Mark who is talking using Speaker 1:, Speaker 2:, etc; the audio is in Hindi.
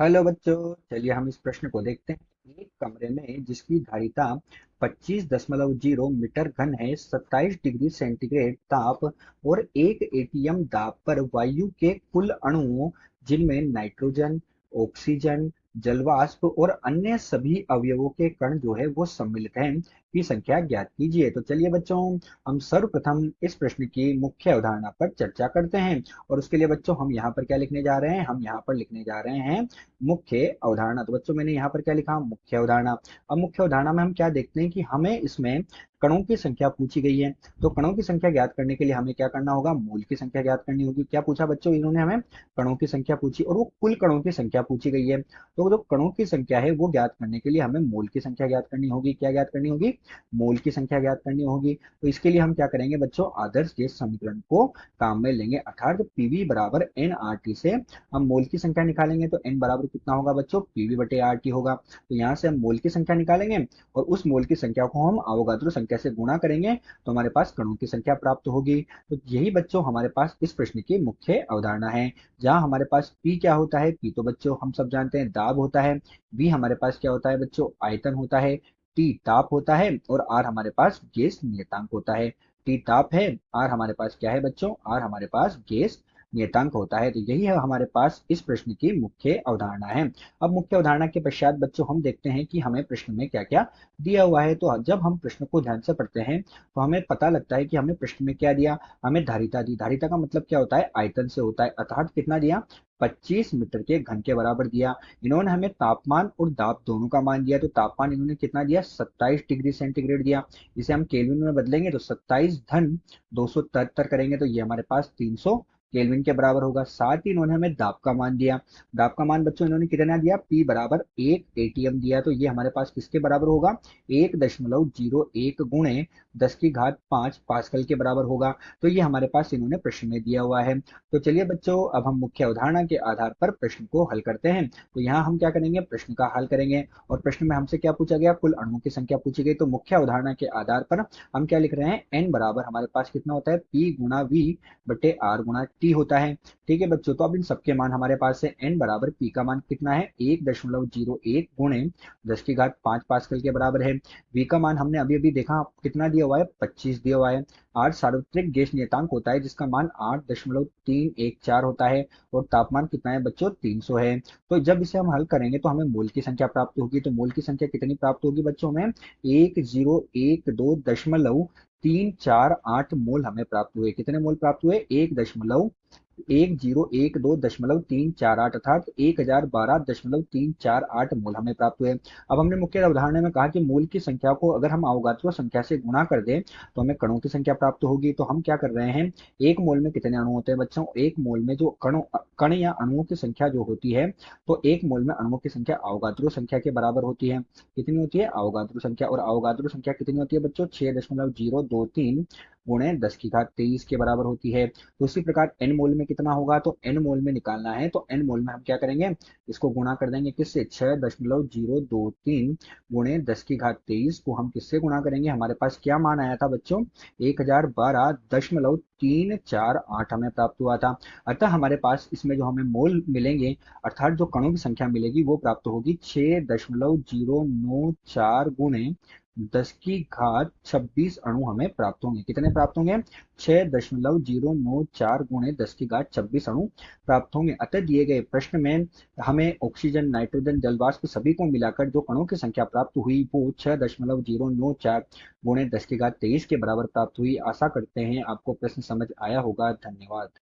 Speaker 1: हेलो बच्चों, चलिए हम इस प्रश्न को देखते हैं। एक कमरे में जिसकी धारिता 25.0 मीटर घन है, 27 डिग्री सेंटीग्रेड ताप और एक एटीएम दाब पर वायु के कुल अणुओं, जिनमें नाइट्रोजन, ऑक्सीजन, जलवाष्प और अन्य सभी अवयवों के कण जो है वो सम्मिलित हैं, की संख्या ज्ञात कीजिए। तो चलिए बच्चों, हम सर्वप्रथम इस प्रश्न की मुख्य अवधारणा पर चर्चा करते हैं। और उसके लिए बच्चों हम यहाँ पर क्या लिखने जा रहे हैं? हम यहाँ पर लिखने जा रहे हैं मुख्य अवधारणा। तो बच्चों मैंने यहाँ पर क्या लिखा? मुख्य अवधारणा। अब मुख्य अवधारणा में हम क्या देखते हैं कि हमें इसमें कणों की संख्या पूछी गई है। तो कणों की संख्या ज्ञात करने के लिए हमें क्या करना होगा? मूल की संख्या ज्ञात करनी होगी। क्या पूछा बच्चों इन्होंने हमें? कणों की संख्या पूछी, और वो कुल कणों की संख्या पूछी गई है। तो जो कणों की संख्या है वो ज्ञात करने के लिए हमें मूल की संख्या ज्ञात करनी होगी। क्या ज्ञात करनी होगी? मूल की संख्या ज्ञात करनी होगी। तो इसके लिए हम क्या करेंगे बच्चों? आदर्श गैस समीकरण को काम में लेंगे, अर्थात पीवी बराबर एन आर टी से हम मोल की संख्या निकालेंगे। तो n बराबर कितना होगा बच्चों? पीवी बटे आर टी होगा। तो यहाँ से हम मोल की संख्या निकालेंगे और उस मोल की संख्या को हम अवोगाद्रो संख्या से गुणा करेंगे, तो हमारे पास कणों की संख्या प्राप्त होगी। तो यही बच्चों हमारे पास इस प्रश्न की मुख्य अवधारणा है। जहाँ हमारे पास पी क्या होता है? पी तो बच्चों हम सब जानते हैं दाब होता है। बी हमारे पास क्या होता है बच्चों? आयतन होता है। टी ताप होता है और आर हमारे पास गैस नियतांक होता है। टी ताप है, आर हमारे पास क्या है बच्चों? आर हमारे पास गैस नियतांक होता है। तो यही है हमारे पास इस प्रश्न की मुख्य अवधारणा है। अब मुख्य अवधारणा के पश्चात बच्चों हम देखते हैं कि हमें प्रश्न में क्या क्या दिया हुआ है। तो जब हम प्रश्न को ध्यान से पढ़ते हैं तो हमें पता लगता है कि हमें प्रश्न में क्या दिया। हमें धारिता दी। धारिता का मतलब क्या होता है? आयतन से होता है, अर्थात कितना दिया? 25 मीटर के घन के बराबर दिया। इन्होंने हमें तापमान और दाब दोनों का मान दिया। तो तापमान इन्होंने कितना दिया? 27 डिग्री सेंटीग्रेड दिया। इसे हम केल्विन में बदलेंगे तो 27 धन 273 करेंगे तो ये हमारे पास 300 केल्विन के बराबर होगा। साथ ही इन्होंने हमें दाब का मान दिया। दाब का मान बच्चों इन्होंने कितना दिया? पी बराबर 1 एटीएम दिया। तो ये हमारे पास किसके बराबर होगा? 1.01 गुणे 10 की घात 5 पास्कल के बराबर होगा। तो ये हमारे पास इन्होंने प्रश्न में दिया हुआ है। तो चलिए बच्चों, अब हम मुख्य अवधारणा के आधार पर प्रश्न को हल करते हैं। तो यहाँ हम क्या करेंगे? प्रश्न का हल करेंगे। और प्रश्न में हमसे क्या पूछा गया? कुल अणुओं की संख्या पूछी गई। तो मुख्य अवधारणा के आधार पर हम क्या लिख रहे हैं? एन बराबर हमारे पास कितना होता है? पी गुणा वी बटे आर गुणा टी होता है। ठीक है बच्चों, तो अब इन सबके मान हमारे पास है। एन बराबर पी का मान कितना है? 1.01 गुणे 10 की घात 5 पास्कल के बराबर है। वी का मान हमने अभी अभी देखा कितना दिया हुआ है? 25 दिया हुआ है। आर सार्वत्रिक गैस नियतांक होता है जिसका मान 8.314 होता है। और तापमान कितना है बच्चों? 300 है। तो जब इसे हम हल करेंगे तो हमें मोल की संख्या प्राप्त होगी। तो मोल की संख्या कितनी प्राप्त होगी बच्चों में? 1012.348 मोल हमें प्राप्त हुए। कितने मोल प्राप्त हुए? 1012.348 अर्थात 1012.348 मोल हमें प्राप्त हुए। अब हमने मुख्य अवधारणा में कहा कि मोल की संख्या को अगर हम अवगात्रो संख्या से गुणा कर दें तो हमें कणों की संख्या प्राप्त होगी। तो हम क्या कर रहे हैं? एक मोल में कितने अणु होते हैं बच्चों? एक मोल में जो कण या अणुओं की संख्या जो होती है, तो एक मोल में अणुओं की संख्या अवगाद्रो संख्या के बराबर होती है। कितनी होती है? अवगाद्रो संख्या। और अवगाद्रो संख्या कितनी होती है बच्चों? 6.023 गुणे 10 की घात 23 के बराबर होती है। तो उसी प्रकार एन मोल में कितना होगा? तो एन मोल में निकालना है तो एन मोल में हम क्या करेंगे? इसको गुणा कर देंगे किससे? 6.023 गुणे 10 की घात 23 को हम किससे गुणा करेंगे? हमारे पास क्या मान आया था बच्चों? 1012.348 हमें प्राप्त हुआ था। अतः हमारे पास इसमें जो हमें मोल मिलेंगे, अर्थात जो कणों की संख्या मिलेगी, वो प्राप्त होगी 6.094 गुणे 10 की घात 26 अणु हमें प्राप्त होंगे। कितने प्राप्त होंगे? 6.094 गुणे 10 की घात 26 अणु प्राप्त होंगे। अतः दिए गए प्रश्न में हमें ऑक्सीजन, नाइट्रोजन, जलवाष्प सभी को मिलाकर जो कणों की संख्या प्राप्त हुई वो 6.094 गुणे 10 की घात 23 के बराबर प्राप्त हुई। आशा करते हैं आपको प्रश्न समझ आया होगा। धन्यवाद।